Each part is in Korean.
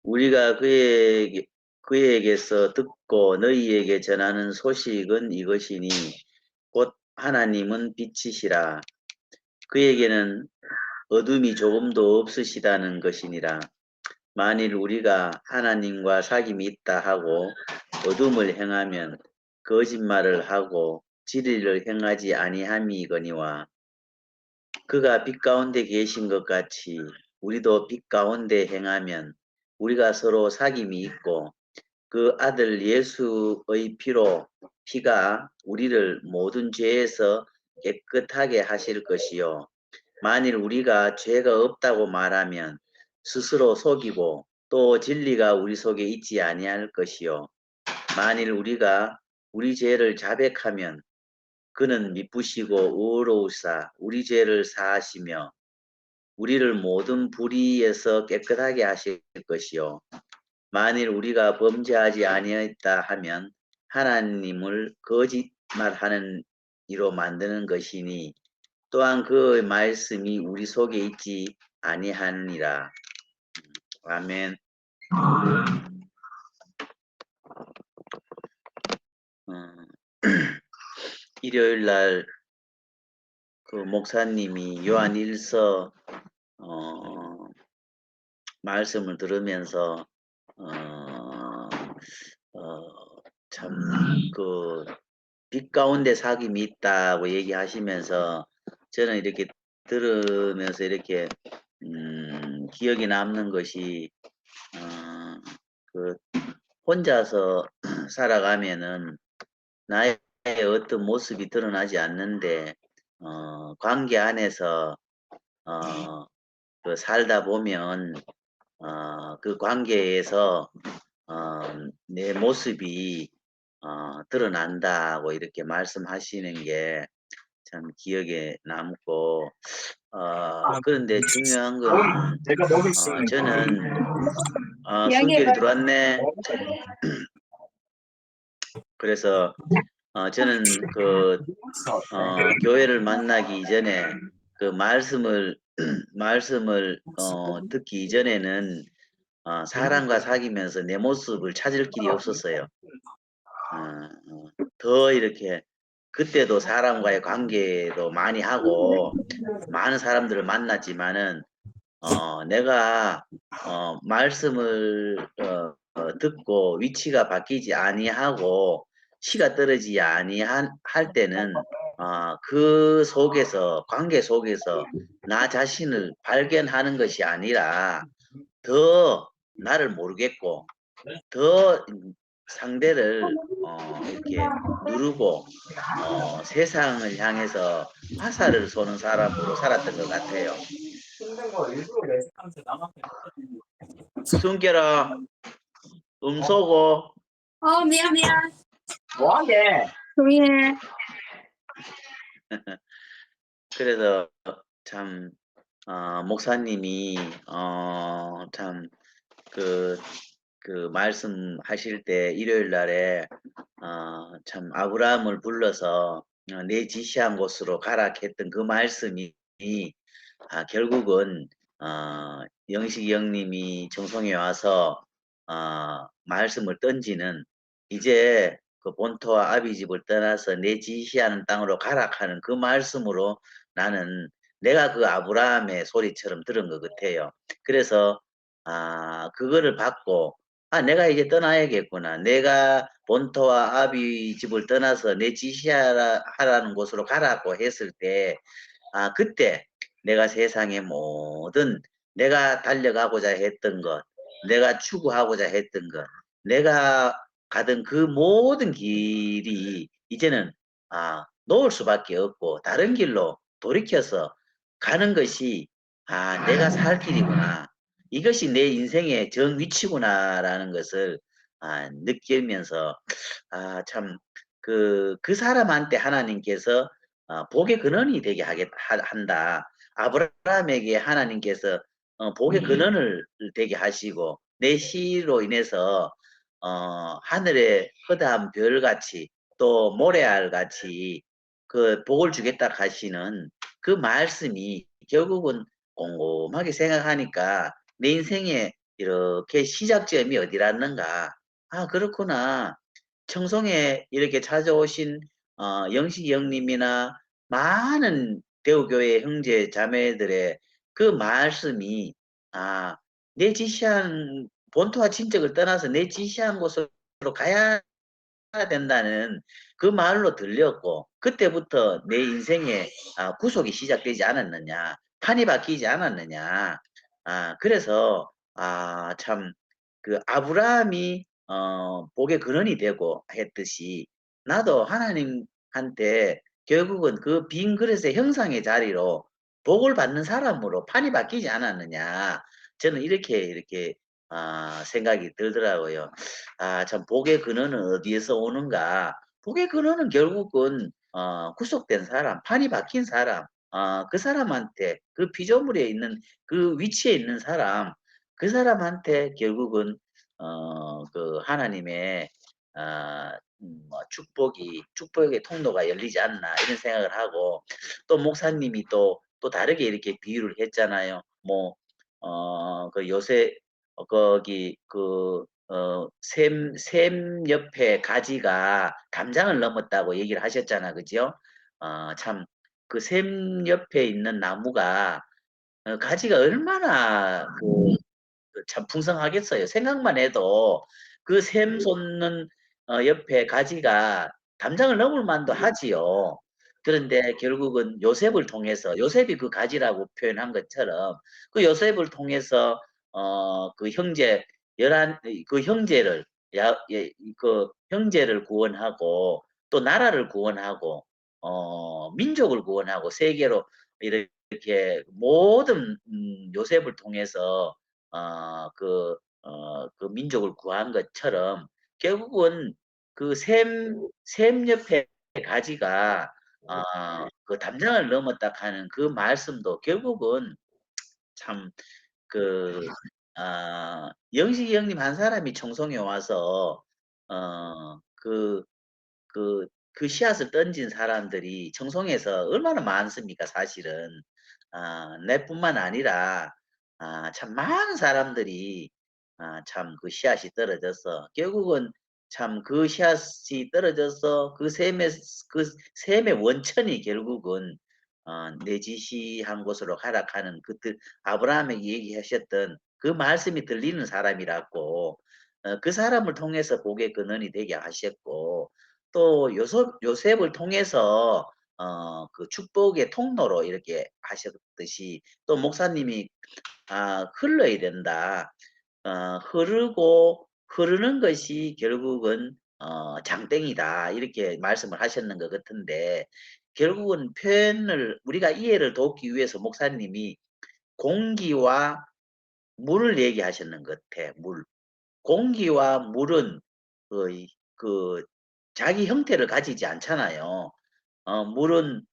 우리가 그에게서 듣고 너희에게 전하는 소식은 이것이니 곧 하나님은 빛이시라. 그에게는 어둠이 조금도 없으시다는 것이니라. 만일 우리가 하나님과 사귐이 있다 하고 어둠을 행하면 거짓말을 하고 진리를 행하지 아니함이거니와 그가 빛 가운데 계신 것 같이 우리도 빛 가운데 행하면 우리가 서로 사귐이 있고 그 아들 예수의 피가 우리를 모든 죄에서 깨끗하게 하실 것이요. 만일 우리가 죄가 없다고 말하면 스스로 속이고 또 진리가 우리 속에 있지 아니할 것이요. 만일 우리가 우리 죄를 자백하면 그는 미쁘시고 의로우사 우리 죄를 사하시며 우리를 모든 불의에서 깨끗하게 하실 것이요. 만일 우리가 범죄하지 아니했다 하면 하나님을 거짓말하는 이로 만드는 것이니 또한 그의 말씀이 우리 속에 있지 아니하니라. 아멘. 일요일 날 그 목사님이 요한일서 말씀을 들으면서 참 그 빛 가운데 사귐이 있다고 얘기하시면서 저는 이렇게 들으면서 이렇게 기억이 남는 것이 그 혼자서 살아가면은 나의 어떤 모습이 드러나지 않는데 관계 안에서 그 살다 보면 그 관계에서 내 모습이 드러난다고 이렇게 말씀하시는 게 참 기억에 남고 그런데 중요한 거는 내가 먹을 수 있는 저는 순결이 이야기해봐. 들어왔네. 그래서 저는 그 교회를 만나기 이전에 그 말씀을 듣기 이전에는 사람과 사귀면서 내 모습을 찾을 길이 없었어요. 더 이렇게 그때도 사람과의 관계도 많이 하고 많은 사람들을 만났지만은 내가 말씀을 듣고 위치가 바뀌지 아니하고 시가 떨어지지 아니할 때는 그 속에서 관계 속에서 나 자신을 발견하는 것이 아니라 더 나를 모르겠고 더 상대를 이렇게 누르고 세상을 향해서 화살을 쏘는 사람으로 살았던 것 같아요. 숨겨라 쏘고 미안. 뭐하게? 조용해. 그래서 참 목사님이 참 그 말씀하실 때 일요일 날에 참 아브라함을 불러서 내 지시한 곳으로 가라 했던 그 말씀이 결국은 영식이 형님이 정성에 와서 말씀을 던지는 이제 그 본토와 아비집을 떠나서 내 지시하는 땅으로 가라 하는 그 말씀으로 나는 내가 그 아브라함의 소리처럼 들은 것 같아요. 그래서 그거를 받고 내가 이제 떠나야겠구나. 내가 본토와 아비집을 떠나서 내 지시하라는 곳으로 가라고 했을 때 그때 내가 세상의 모든 내가 달려가고자 했던 것, 내가 추구하고자 했던 것, 내가 가던 그 모든 길이 이제는 놓을 수밖에 없고 다른 길로 돌이켜서 가는 것이 내가 살 길이구나. 이것이 내 인생의 정위치구나라는 것을 느끼면서 참 그 사람한테 하나님께서 복의 근원이 되게 한다. 아브라함에게 하나님께서 복의 근원을 되게 하시고 내 시로 인해서 하늘의 허다한 별같이 또 모래알같이 그 복을 주겠다 하시는 그 말씀이 결국은 곰곰하게 생각하니까 내 인생에 이렇게 시작점이 어디랐는가. 아, 그렇구나. 청송에 이렇게 찾아오신 영식이 형님이나 많은 대우교회 형제 자매들의 그 말씀이 내 지시한 본토와 친척을 떠나서 내 지시한 곳으로 가야 된다는 그 말로 들렸고 그때부터 내 인생의 구속이 시작되지 않았느냐. 판이 바뀌지 않았느냐. 그래서 참 그 아브라함이 복의 근원이 되고 했듯이 나도 하나님한테 결국은 그 빈 그릇의 형상의 자리로 복을 받는 사람으로 판이 바뀌지 않았느냐. 저는 이렇게 생각이 들더라고요. 참 복의 근원은 어디에서 오는가? 복의 근원은 결국은 구속된 사람, 판이 바뀐 사람, 그 사람한테 그 피조물에 있는 그 위치에 있는 사람, 그 사람한테 결국은 그 하나님의 뭐 축복의 통로가 열리지 않나 이런 생각을 하고 또 목사님이 또 다르게 이렇게 비유를 했잖아요. 뭐 그 요새 거기 샘 옆에 가지가 담장을 넘었다고 얘기를 하셨잖아. 그죠? 참 그 샘 옆에 있는 나무가 가지가 얼마나 참 풍성하겠어요. 생각만 해도 그 샘 솟는 옆에 가지가 담장을 넘을 만도 하지요. 그런데 결국은 요셉을 통해서 요셉이 그 가지라고 표현한 것처럼 그 요셉을 통해서 그 형제 열한 그 형제를 그 형제를 구원하고 또 나라를 구원하고 민족을 구원하고 세계로 이렇게 모든 요셉을 통해서 그 민족을 구한 것처럼 결국은 그 샘 옆에 가지가 그 담장을 넘었다 하는 그 말씀도 결국은 참 그 영식이 형님 한 사람이 청송에 와서 그 씨앗을 던진 사람들이 청송에서 얼마나 많습니까, 사실은. 내뿐만 아니라 참 많은 사람들이 참 그 씨앗이 떨어져서 결국은 참 그 씨앗이 떨어져서 그 샘의 원천이 결국은 내 지시한 곳으로 가락하는 아브라함에게 얘기하셨던 그 말씀이 들리는 사람이라고 그 사람을 통해서 복의 근원이 되게 하셨고 또 요셉을 통해서 그 축복의 통로로 이렇게 하셨듯이 또 목사님이 흘러야 된다. 흐르는 것이 결국은 장땡이다. 이렇게 말씀을 하셨는 것 같은데 결국은 표현을 우리가 이해를 돕기 위해서 목사님이 공기와 물을 얘기하셨는 것 같아. 물. 공기와 물은 그, 그 자기 형태를 가지지 않잖아요. 물은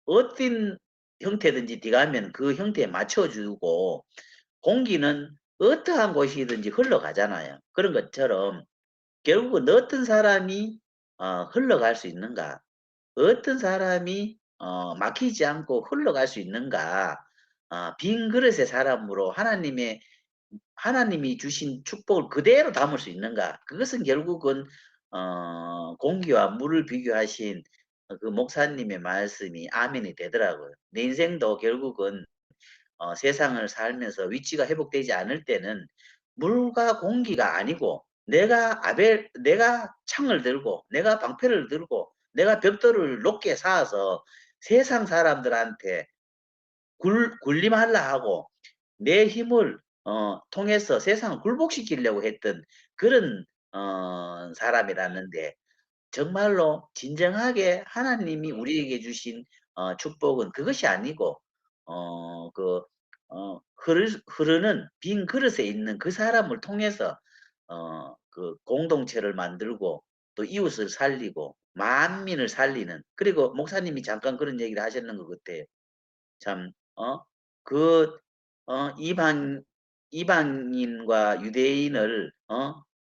어떤 형태든지 들어가면 그 형태에 맞춰주고 공기는 어떠한 곳이든지 흘러가잖아요. 그런 것처럼 결국은 어떤 사람이 흘러갈 수 있는가? 어떤 사람이 막히지 않고 흘러갈 수 있는가? 빈 그릇의 사람으로 하나님이 주신 축복을 그대로 담을 수 있는가? 그것은 결국은 공기와 물을 비교하신 그 목사님의 말씀이 아멘이 되더라고요. 내 인생도 결국은 세상을 살면서 위치가 회복되지 않을 때는 물과 공기가 아니고 내가 창을 들고 내가 방패를 들고 내가 벽돌을 높게 쌓아서 세상 사람들한테 군림하려 하고 내 힘을 통해서 세상을 굴복시키려고 했던 그런 사람이라는데 정말로 진정하게 하나님이 우리에게 주신 축복은 그것이 아니고 흐르는 빈 그릇에 있는 그 사람을 통해서 그 공동체를 만들고 또 이웃을 살리고 만민을 살리는 그리고 목사님이 잠깐 그런 얘기를 하셨는 것 같아요. 참, 그, 이방인과 유대인을,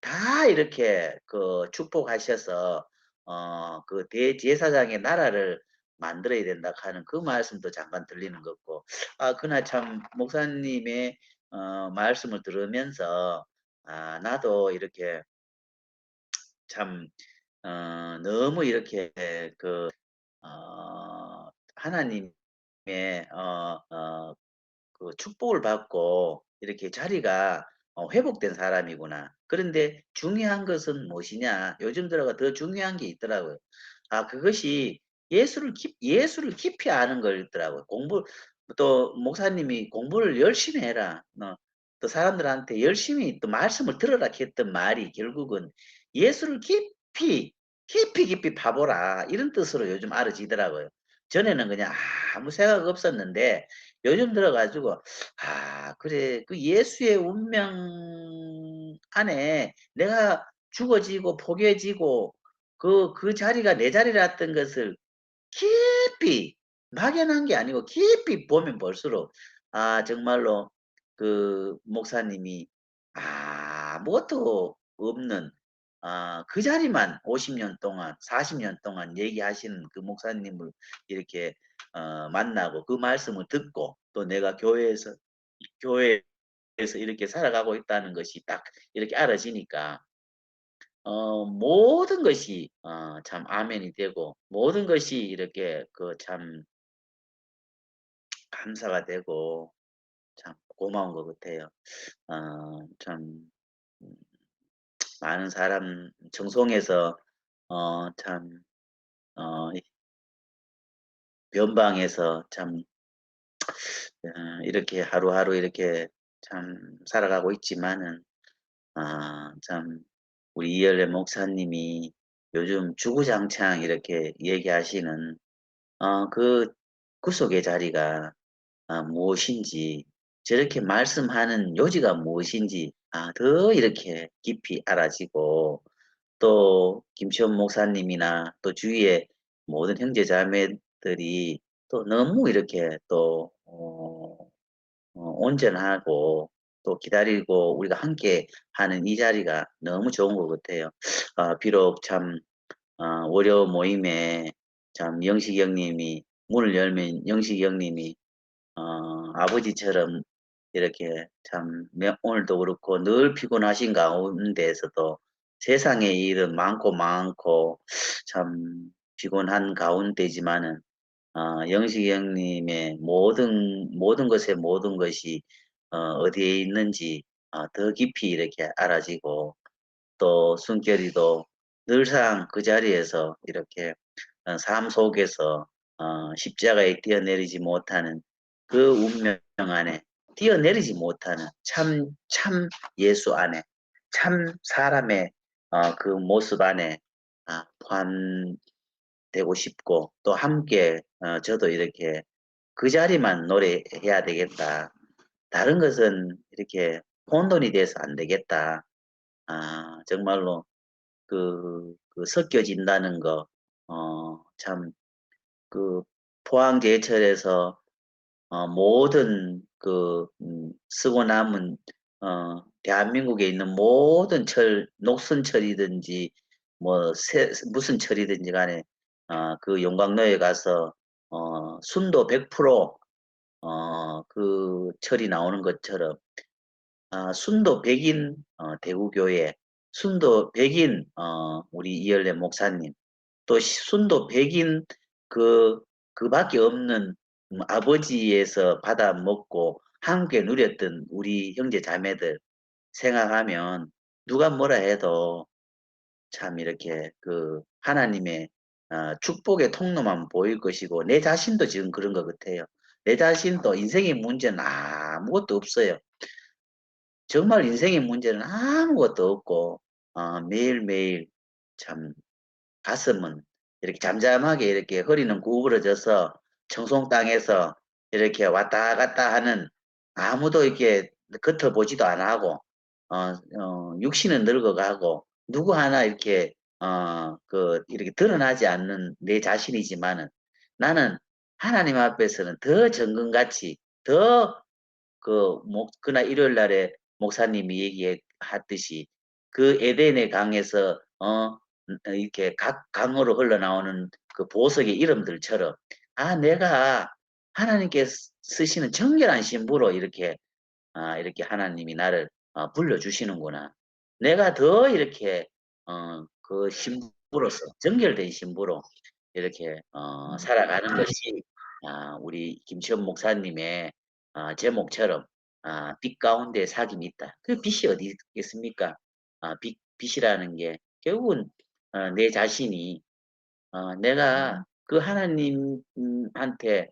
다 이렇게 축복하셔서, 그 대제사장의 나라를 만들어야 된다 하는 그 말씀도 잠깐 들리는 것 같고, 그날 참, 목사님의 말씀을 들으면서 나도 이렇게 참 너무 이렇게 하나님의 그 축복을 받고 이렇게 자리가 회복된 사람이구나. 그런데 중요한 것은 무엇이냐? 요즘 들어가 더 중요한 게 있더라고요. 그것이 예수를 깊이 아는 거였더라고요. 또 목사님이 공부를 열심히 해라. 또 사람들한테 열심히 또 말씀을 들어라 했던 말이 결국은 예수를 깊이 파보라. 이런 뜻으로 요즘 알아지더라고요. 전에는 그냥 아무 생각 없었는데 요즘 들어가지고 그래 그 예수의 운명 안에 내가 죽어지고 포개지고 그 자리가 내 자리랐던 것을 깊이 막연한 게 아니고 깊이 보면 볼수록 정말로 그 목사님이 아무것도 없는 그 자리만 50년 동안 40년 동안 얘기하시는 그 목사님을 이렇게 만나고 그 말씀을 듣고 또 내가 교회에서 이렇게 살아가고 있다는 것이 딱 이렇게 알아지니까 모든 것이 참 아멘이 되고 모든 것이 이렇게 참 감사가 되고 참 고마운 것 같아요. 참 음, 많은 사람 정송에서 참 이 변방에서 참 이렇게 하루하루 이렇게 참 살아가고 있지만은 참 우리 이열래 목사님이 요즘 주구장창 이렇게 얘기하시는 그 구속의 자리가 무엇인지 저렇게 말씀하는 요지가 무엇인지 더 이렇게 깊이 알아지고 또 김시원 목사님이나 또 주위의 모든 형제 자매들이 또 너무 이렇게 또 온전하고 또 기다리고 우리가 함께 하는 이 자리가 너무 좋은 것 같아요. 비록 참 월요 모임에 참 영식이 형님이 문을 열면 영식이 형님이 아버지처럼 이렇게 참 오늘도 그렇고 늘 피곤하신 가운데에서도 세상의 일은 많고 참 피곤한 가운데지만은 영식이 형님의 모든 것의 모든 것이 어디에 있는지 더 깊이 이렇게 알아지고 또 숨결이도 늘상 그 자리에서 이렇게 삶 속에서 십자가에 뛰어내리지 못하는 그 운명 안에 뛰어내리지 못하는 참 예수 안에 참 사람의 그 모습 안에 포함되고 싶고 또 함께 저도 이렇게 그 자리만 노래해야 되겠다. 다른 것은 이렇게 혼돈이 돼서 안 되겠다. 정말로 그 섞여진다는 거, 참, 그 포항제철에서 모든 쓰고 남은 대한민국에 있는 모든 녹슨철이든지 무슨 철이든지 간에 그 용광로에 가서 순도 100% 그 철이 나오는 것처럼 순도 백인 대구교회, 순도 백인 우리 이열래 목사님, 또 순도 백인 그 그밖에 없는 아버지에서 받아 먹고 함께 누렸던 우리 형제 자매들 생각하면 누가 뭐라 해도 참 이렇게 하나님의 축복의 통로만 보일 것이고 내 자신도 지금 그런 것 같아요. 내 자신도 인생의 문제는 아무것도 없어요. 정말 인생의 문제는 아무것도 없고 매일매일 참 가슴은 이렇게 잠잠하게 이렇게 허리는 구부러져서 청송 땅에서 이렇게 왔다 갔다 하는 아무도 이렇게 겉어보지도 안 하고 육신은 늙어가고 누구 하나 이렇게 이렇게 드러나지 않는 내 자신이지만은 나는 하나님 앞에서는 더 정금같이 더 그날 일요일 날에 목사님이 얘기했듯이 그 에덴의 강에서 이렇게 각 강으로 흘러나오는 그 보석의 이름들처럼 내가 하나님께 쓰시는 정결한 신부로 이렇게 이렇게 하나님이 나를 불러주시는구나. 내가 더 이렇게 그 신부로서 정결된 신부로 이렇게 살아가는 것이 우리 김치현 목사님의 제목처럼 빛 가운데 사귐이 있다. 그 빛이 어디 있겠습니까? 빛이라는 게 결국은 내 자신이 내가 그 하나님한테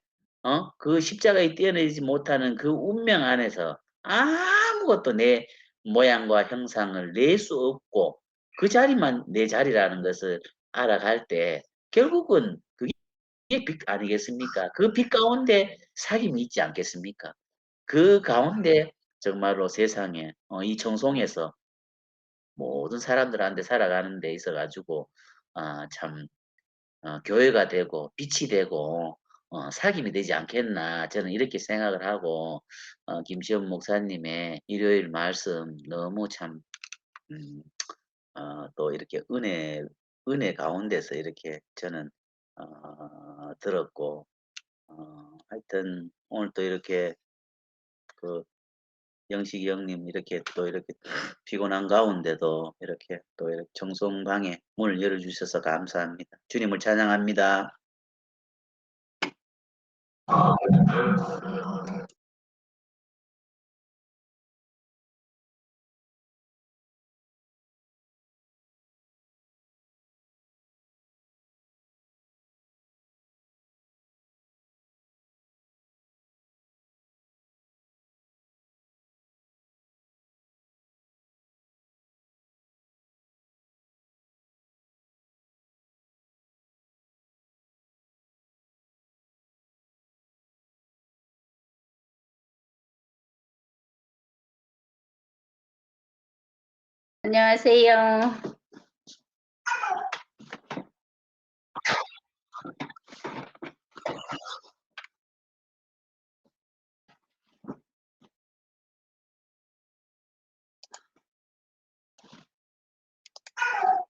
그 십자가에 떼어내지 못하는 그 운명 안에서 아무것도 내 모양과 형상을 낼 수 없고 그 자리만 내 자리라는 것을 알아갈 때 결국은 그게 빛 아니겠습니까? 그 빛 가운데 사귐이 있지 않겠습니까? 그 가운데 정말로 세상에 이 청송에서 모든 사람들한테 살아가는 데 있어 가지고 참 교회가 되고 빛이 되고 사귐이 되지 않겠나 저는 이렇게 생각을 하고 김시현 목사님의 일요일 말씀 너무 참 음 또 이렇게 은혜 가운데서 이렇게 저는 들었고 하여튼 오늘 또 이렇게 그 영식이 형님 이렇게 또 이렇게 피곤한 가운데도 이렇게 또 이렇게 정성방에 문을 열어 주셔서 감사합니다. 주님을 찬양합니다. 안녕하세요.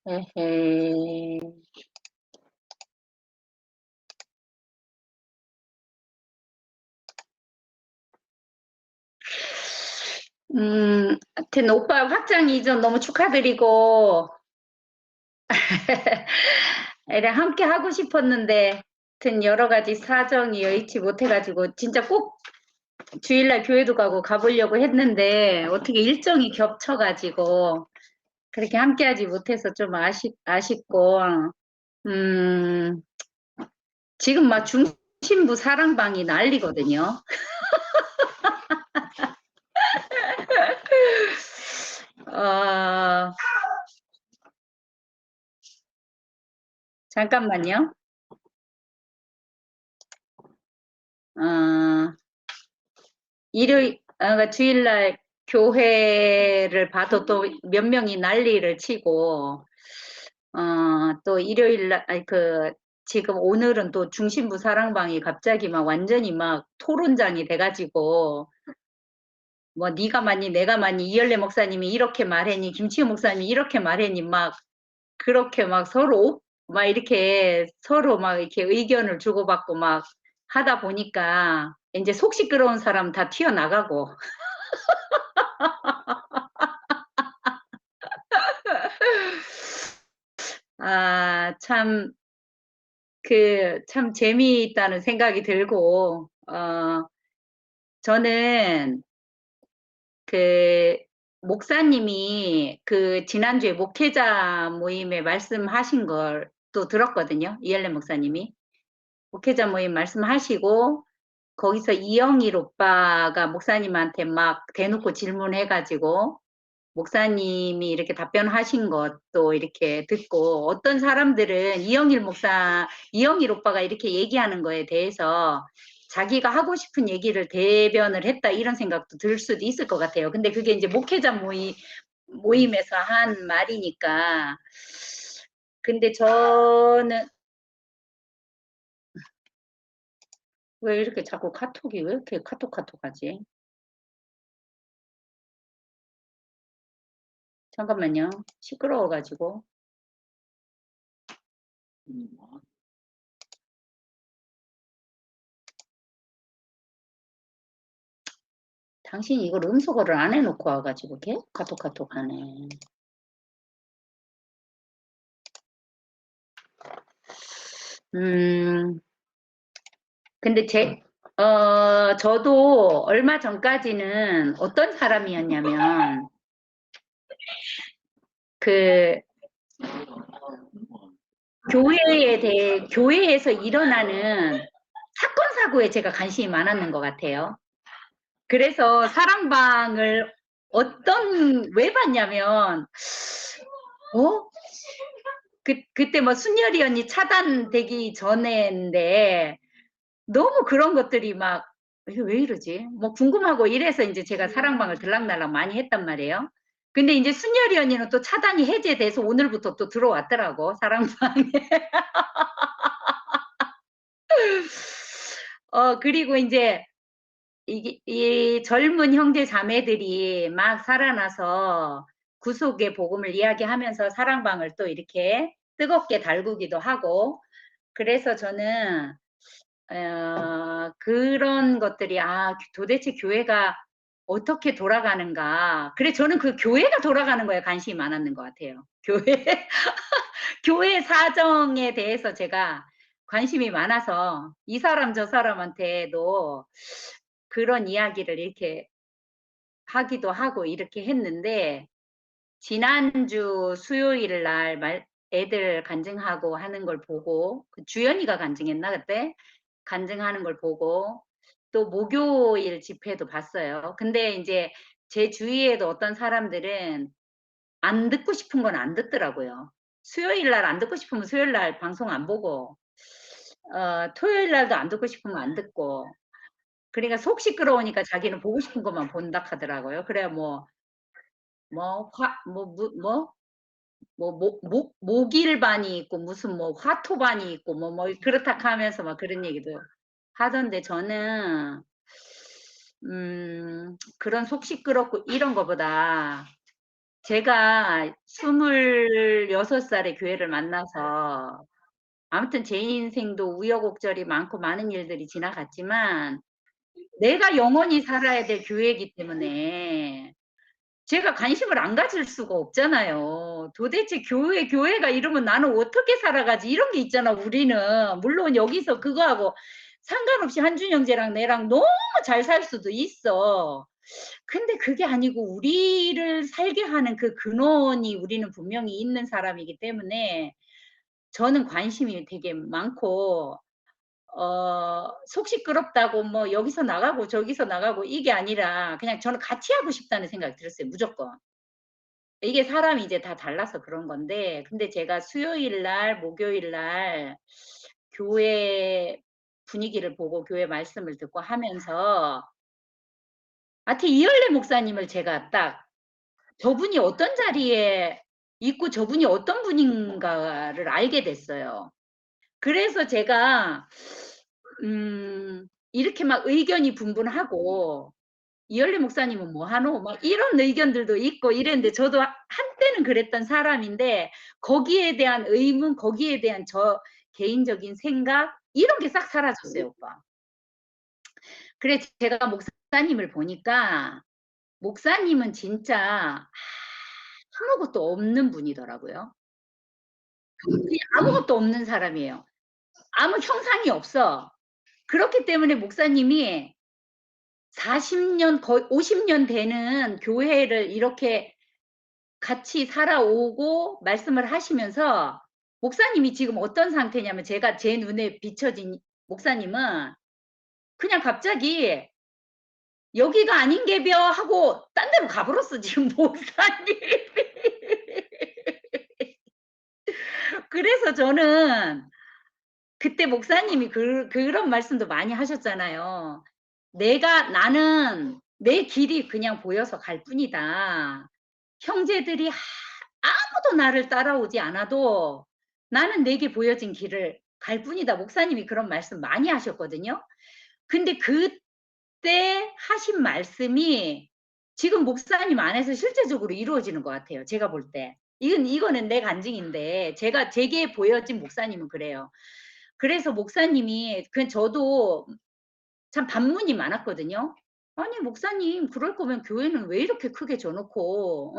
에헤이. 하여튼 오빠 확장 이전 너무 축하드리고 애랑 함께 하고 싶었는데 하여튼 여러 가지 사정이 여의치 못해가지고 진짜 꼭 주일날 교회도 가보려고 했는데 어떻게 일정이 겹쳐가지고 그렇게 함께하지 못해서 좀 아쉽고 지금 막 중심부 사랑방이 난리거든요. 잠깐만요. 그러니까 주일날 교회를 봐도 또 몇 명이 난리를 치고, 또 일요일날, 지금 오늘은 또 중심부 사랑방이 갑자기 막 완전히 막 토론장이 돼가지고, 뭐, 네가 맞니, 내가 맞니, 이열래 목사님이 이렇게 말했니, 김치우 목사님이 이렇게 말했니, 막, 그렇게 막 막 이렇게 서로 막 이렇게 의견을 주고받고 막 하다 보니까, 이제 속 시끄러운 사람 다 튀어나가고, 참, 참 재미있다는 생각이 들고, 저는 그, 목사님이 지난주에 목회자 모임에 말씀하신 걸 또 들었거든요. 이엘레 목사님이. 목회자 모임 말씀하시고, 거기서 이영일 오빠가 목사님한테 막 대놓고 질문해가지고, 목사님이 이렇게 답변하신 것도 이렇게 듣고 어떤 사람들은 이영일 오빠가 이렇게 얘기하는 거에 대해서 자기가 하고 싶은 얘기를 대변을 했다 이런 생각도 들 수도 있을 것 같아요. 근데 그게 이제 목회자 모임에서 한 말이니까. 근데 저는 왜 이렇게 자꾸 카톡이 왜 이렇게 카톡 하지? 잠깐만요. 시끄러워가지고. 당신이 이걸 음소거를 안 해놓고 와가지고 계속 카톡 하네. 근데 저도 얼마 전까지는 어떤 사람이었냐면, 교회에서 일어나는 사건, 사고에 제가 관심이 많았는 것 같아요. 그래서 사랑방을 왜 봤냐면, 그때 뭐 순열이 언니 차단되기 전에인데, 너무 그런 것들이 막, 이게 왜 이러지? 뭐 궁금하고 이래서 이제 제가 사랑방을 들락날락 많이 했단 말이에요. 근데 이제 순열이 언니는 또 차단이 해제돼서 오늘부터 또 들어왔더라고, 사랑방에. 그리고 이제 이 젊은 형제 자매들이 막 살아나서 구속의 복음을 이야기하면서 사랑방을 또 이렇게 뜨겁게 달구기도 하고, 그래서 저는 그런 것들이 도대체 교회가 어떻게 돌아가는가. 그래 저는 그 교회가 돌아가는 거에 관심이 많았는 것 같아요. 교회 사정에 대해서 제가 관심이 많아서 이 사람 저 사람한테도 그런 이야기를 이렇게 하기도 하고 이렇게 했는데, 지난주 수요일 날 애들 간증하고 하는 걸 보고, 주연이가 간증했나 그때? 간증하는 걸 보고 또 목요일 집회도 봤어요. 근데 이제 제 주위에도 어떤 사람들은 안 듣고 싶은 건 안 듣더라고요. 수요일 날 안 듣고 싶으면 수요일 날 방송 안 보고, 토요일 날도 안 듣고 싶으면 안 듣고, 그러니까 속 시끄러우니까 자기는 보고 싶은 것만 본다 하더라고요. 그래야 목일반이 있고 무슨 뭐 화토반이 있고 뭐 그렇다 하면서 막 그런 얘기도 하던데, 저는 그런 속 시끄럽고 이런 거보다 제가 26살에 교회를 만나서, 아무튼 제 인생도 우여곡절이 많고 많은 일들이 지나갔지만 내가 영원히 살아야 될 교회이기 때문에 제가 관심을 안 가질 수가 없잖아요. 도대체 교회가 이러면 나는 어떻게 살아가지? 이런 게 있잖아, 우리는. 물론 여기서 그거하고 상관없이 한준 형제랑 내랑 너무 잘 살 수도 있어. 근데 그게 아니고 우리를 살게 하는 그 근원이 우리는 분명히 있는 사람이기 때문에 저는 관심이 되게 많고, 속 시끄럽다고 뭐 여기서 나가고 저기서 나가고 이게 아니라 그냥 저는 같이 하고 싶다는 생각이 들었어요, 무조건. 이게 사람이 이제 다 달라서 그런 건데, 근데 제가 수요일 날, 목요일 날 교회 분위기를 보고 교회 말씀을 듣고 하면서 하여튼 이열래 목사님을 제가 딱, 저분이 어떤 자리에 있고 저분이 어떤 분인가를 알게 됐어요. 그래서 제가 이렇게 막 의견이 분분하고, 이열래 목사님은 뭐 하노? 막 이런 의견들도 있고 이랬는데, 저도 한때는 그랬던 사람인데 거기에 대한 의문, 거기에 대한 저 개인적인 생각 이런 게 싹 사라졌어요, 오빠. 그래 제가 목사님을 보니까 목사님은 진짜 아무것도 없는 분이더라고요. 그냥 아무것도 없는 사람이에요. 아무 형상이 없어. 그렇기 때문에 목사님이 40년 거의 50년 되는 교회를 이렇게 같이 살아오고 말씀을 하시면서, 목사님이 지금 어떤 상태냐면, 제가 제 눈에 비춰진 목사님은 그냥 갑자기 여기가 아닌개벼 하고 딴 데로 가버렸어 지금 목사님이. 그래서 저는 그때 목사님이 그런 말씀도 많이 하셨잖아요. 나는 내 길이 그냥 보여서 갈 뿐이다. 형제들이 아무도 나를 따라오지 않아도 나는 내게 보여진 길을 갈 뿐이다. 목사님이 그런 말씀 많이 하셨거든요. 근데 그때 하신 말씀이 지금 목사님 안에서 실제적으로 이루어지는 것 같아요, 제가 볼 때. 이거는 내 간증인데 제게 보여진 목사님은 그래요. 그래서 목사님이, 저도 참 반문이 많았거든요. "아니 목사님 그럴 거면 교회는 왜 이렇게 크게 줘 놓고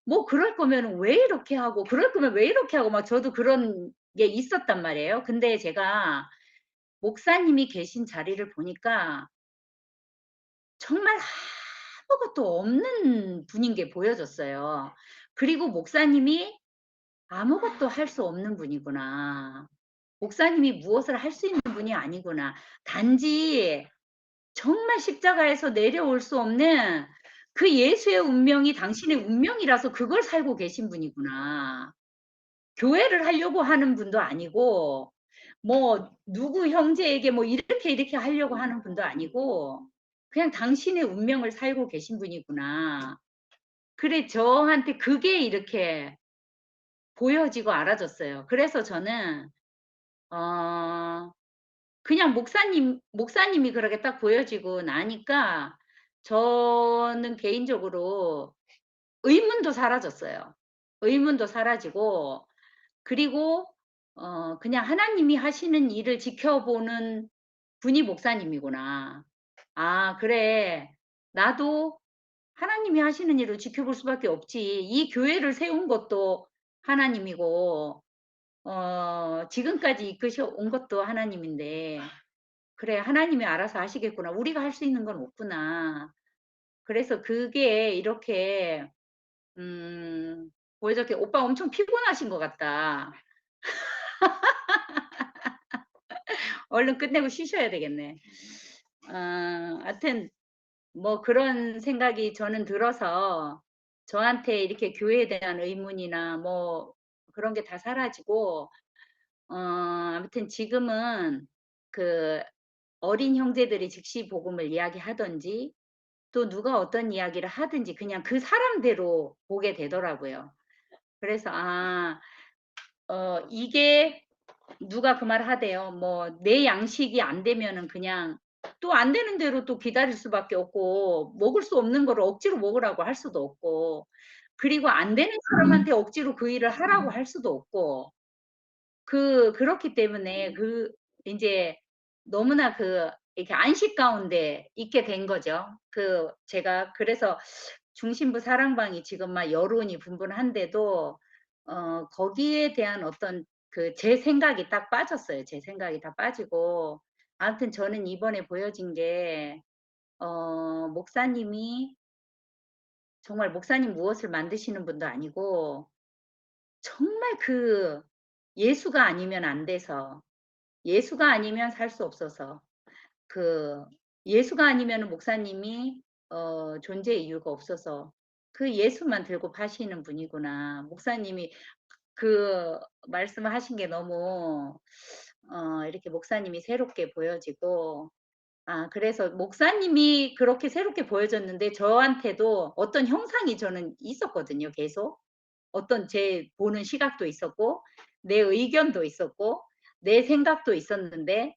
뭐 그럴 거면은 왜 이렇게 하고 그럴 거면 왜 이렇게 하고." 막 저도 그런 게 있었단 말이에요. 근데 제가 목사님이 계신 자리를 보니까 정말 아무것도 없는 분인 게 보여졌어요. 그리고 목사님이 아무것도 할 수 없는 분이구나. 목사님이 무엇을 할 수 있는 분이 아니구나. 단지 정말 십자가에서 내려올 수 없는 그 예수의 운명이 당신의 운명이라서 그걸 살고 계신 분이구나. 교회를 하려고 하는 분도 아니고 뭐 누구 형제에게 뭐 이렇게 하려고 하는 분도 아니고 그냥 당신의 운명을 살고 계신 분이구나. 그래 저한테 그게 이렇게 보여지고 알아졌어요. 그래서 저는 어 그냥 목사님이 그렇게 딱 보여지고 나니까 저는 개인적으로 의문도 사라졌어요. 의문도 사라지고 그리고 그냥 '하나님이 하시는 일을 지켜보는 분이 목사님이구나. 아 그래. 나도 하나님이 하시는 일을 지켜볼 수밖에 없지. 이 교회를 세운 것도 하나님이고 지금까지 이끄셔 온 것도 하나님인데 그래 하나님이 알아서 하시겠구나. 우리가 할 수 있는 건 없구나.' 그래서 그게 이렇게 보여졌게 '오빠 엄청 피곤하신 것 같다. 얼른 끝내고 쉬셔야 되겠네.' 하여튼 뭐 그런 생각이 저는 들어서 저한테 이렇게 교회에 대한 의문이나 뭐 그런 게 다 사라지고 아무튼 지금은 그 어린 형제들이 즉시 복음을 이야기하든지 또 누가 어떤 이야기를 하든지 그냥 그 사람대로 보게 되더라고요. 그래서 이게 누가 그 말 하대요. 뭐 내 양식이 안 되면은 그냥 또 안 되는 대로 또 기다릴 수밖에 없고 먹을 수 없는 거를 억지로 먹으라고 할 수도 없고 그리고 안 되는 사람한테 억지로 그 일을 하라고 할 수도 없고 그렇기 때문에 인제 너무나 이렇게 안식 가운데 있게 된 거죠. 제가 그래서 중심부 사랑방이 지금 막 여론이 분분한데도 거기에 대한 어떤 제 생각이 딱 빠졌어요. 제 생각이 다 빠지고 아무튼 저는 이번에 보여진 게 목사님이 정말 목사님 무엇을 만드시는 분도 아니고 정말 예수가 아니면 안 돼서 예수가 아니면 살 수 없어서 그 예수가 아니면은 목사님이 존재의 이유가 없어서 그 예수만 들고 파시는 분이구나. 목사님이 그 말씀을 하신 게 너무 이렇게 목사님이 새롭게 보여지고 그래서 목사님이 그렇게 새롭게 보여졌는데 저한테도 어떤 형상이 저는 있었거든요 계속. 어떤 제 보는 시각도 있었고 내 의견도 있었고 내 생각도 있었는데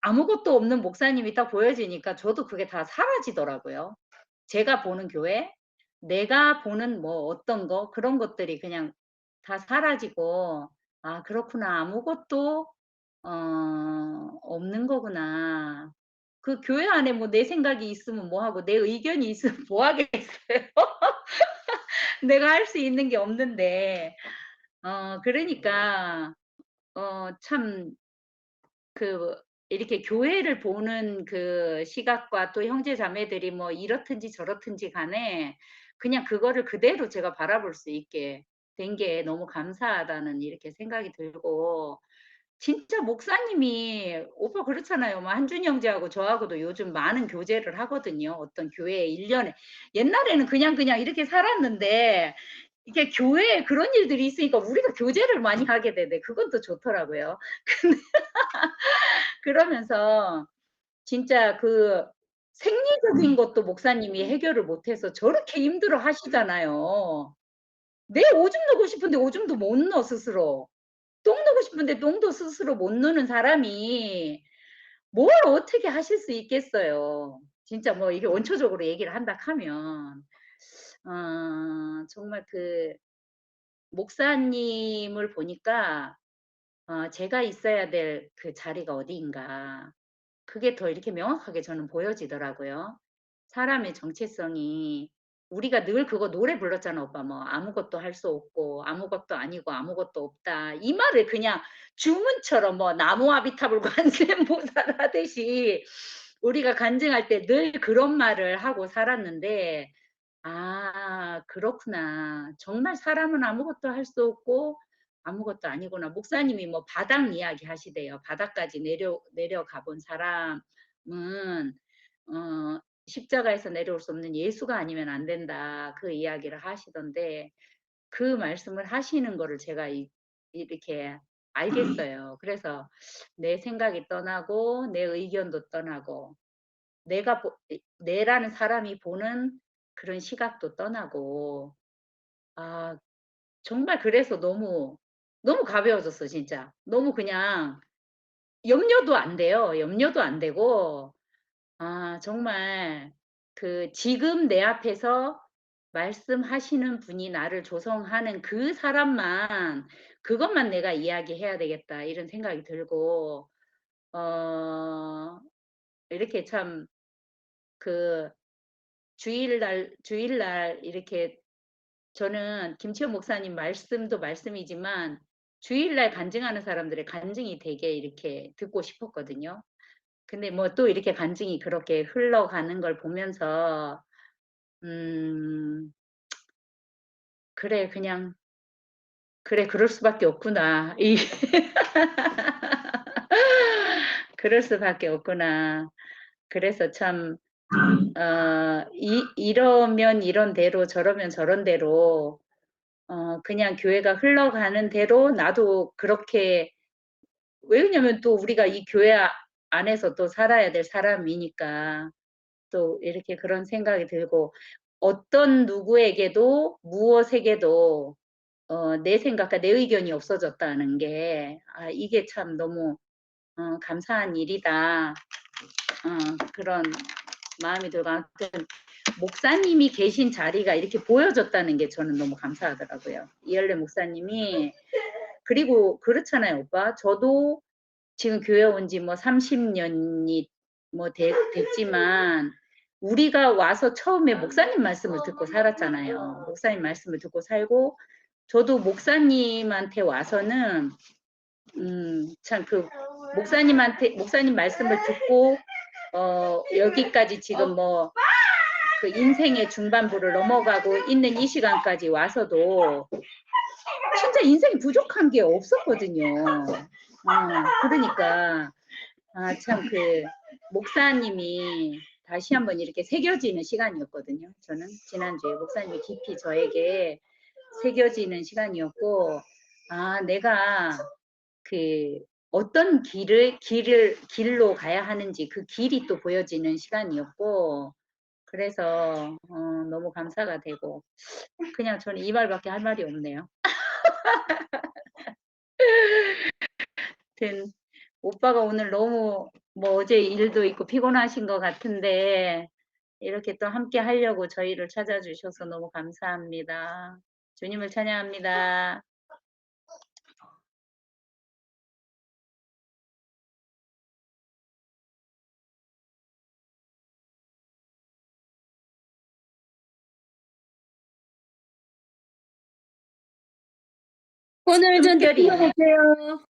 아무것도 없는 목사님이 딱 보여지니까 저도 그게 다 사라지더라고요. 제가 보는 교회, 내가 보는 뭐 어떤 거 그런 것들이 그냥 다 사라지고 '아 그렇구나. 아무것도 없는 거구나.' 그 교회 안에 뭐 내 생각이 있으면 뭐 하고 내 의견이 있으면 뭐 하겠어요. 내가 할 수 있는 게 없는데. 그러니까 참 그 이렇게 교회를 보는 그 시각과 또 형제 자매들이 뭐 이렇든지 저렇든지 간에 그냥 그거를 그대로 제가 바라볼 수 있게 된 게 너무 감사하다는 이렇게 생각이 들고 진짜 목사님이 오빠 그렇잖아요. 뭐 한준 형제하고 저하고도 요즘 많은 교제를 하거든요. 어떤 교회에 1 년에 옛날에는 그냥 이렇게 살았는데 이게 교회에 그런 일들이 있으니까 우리가 교제를 많이 하게 되네. 그건 또 좋더라고요. 근데 그러면서 진짜 생리적인 것도 목사님이 해결을 못 해서 저렇게 힘들어 하시잖아요. 내 오줌 누고 싶은데 오줌도 못 넣어 스스로. 똥 누고 싶은데 똥도 스스로 못 누는 사람이 뭘 어떻게 하실 수 있겠어요. 진짜 뭐 이게 원초적으로 얘기를 한다 하면. 정말 목사님을 보니까 제가 있어야 될 그 자리가 어디인가. 그게 더 이렇게 명확하게 저는 보여지더라고요. 사람의 정체성이 우리가 늘 그거 노래 불렀잖아, 오빠. 뭐 "아무것도 할 수 없고 아무것도 아니고 아무것도 없다." 이 말을 그냥 주문처럼 뭐 나무아비탑을 관세음보살 하듯이 우리가 간증할 때 늘 그런 말을 하고 살았는데, 아 그렇구나. 정말 사람은 아무것도 할 수 없고 아무것도 아니구나. 목사님이 뭐 바닥 이야기 하시대요. 바닥까지 내려가 본 사람은 십자가에서 내려올 수 없는 예수가 아니면 안 된다. 그 이야기를 하시던데, 그 말씀을 하시는 거를 제가 이렇게 알겠어요. 그래서 내 생각이 떠나고 내 의견도 떠나고 내라는 사람이 보는 그런 시각도 떠나고, 아 정말 그래서 너무, 너무 가벼워졌어 진짜. 너무 그냥 염려도 안 돼요. 염려도 안 되고, 아 정말 그 지금 내 앞에서 말씀하시는 분이 나를 조성하는 그 사람만, 그것만 내가 이야기해야 되겠다 이런 생각이 들고, 어 이렇게 참 그 주일날 이렇게 저는 김치현 목사님 말씀도 말씀이지만 주일날 간증하는 사람들의 간증이 되게 이렇게 듣고 싶었거든요. 근데 뭐 또 이렇게 간증이 그렇게 흘러가는 걸 보면서 음 '그래 그냥 그래 그럴 수밖에 없구나.' 이 그럴 수밖에 없구나. 그래서 참 이러면 이런 대로 저러면 저런 대로 그냥 교회가 흘러가는 대로 나도 그렇게, 왜냐면 또 우리가 이 교회 안에서 또 살아야 될 사람이니까 또 이렇게 그런 생각이 들고, 어떤 누구에게도 무엇에게도 내 생각과 내 의견이 없어졌다는 게, 이게 참 너무 감사한 일이다. 그런 마음이 들고, 아무튼 목사님이 계신 자리가 이렇게 보여졌다는 게 저는 너무 감사하더라고요. 이열래 목사님이. 그리고 그렇잖아요, 오빠. 저도 지금 교회 온 지 뭐 30년이 뭐 됐지만 우리가 와서 처음에 목사님 말씀을 듣고 살았잖아요. 목사님 말씀을 듣고 살고, 저도 목사님한테 와서는 참 그 목사님 말씀을 듣고 여기까지 지금 뭐 그 인생의 중반부를 넘어가고 있는 이 시간까지 와서도 진짜 인생이 부족한 게 없었거든요. 그러니까 참 그 목사님이 다시 한번 이렇게 새겨지는 시간이었거든요. 저는 지난주에 목사님이 깊이 저에게 새겨지는 시간이었고, 내가 그 어떤 길로 가야 하는지 그 길이 또 보여지는 시간이었고, 그래서 너무 감사가 되고, 그냥 저는 이 말밖에 할 말이 없네요. 하여튼 오빠가 오늘 너무 뭐 어제 일도 있고 피곤하신 것 같은데 이렇게 또 함께 하려고 저희를 찾아주셔서 너무 감사합니다. 주님을 찬양합니다. 오늘 전체 숨결이 불러보세요.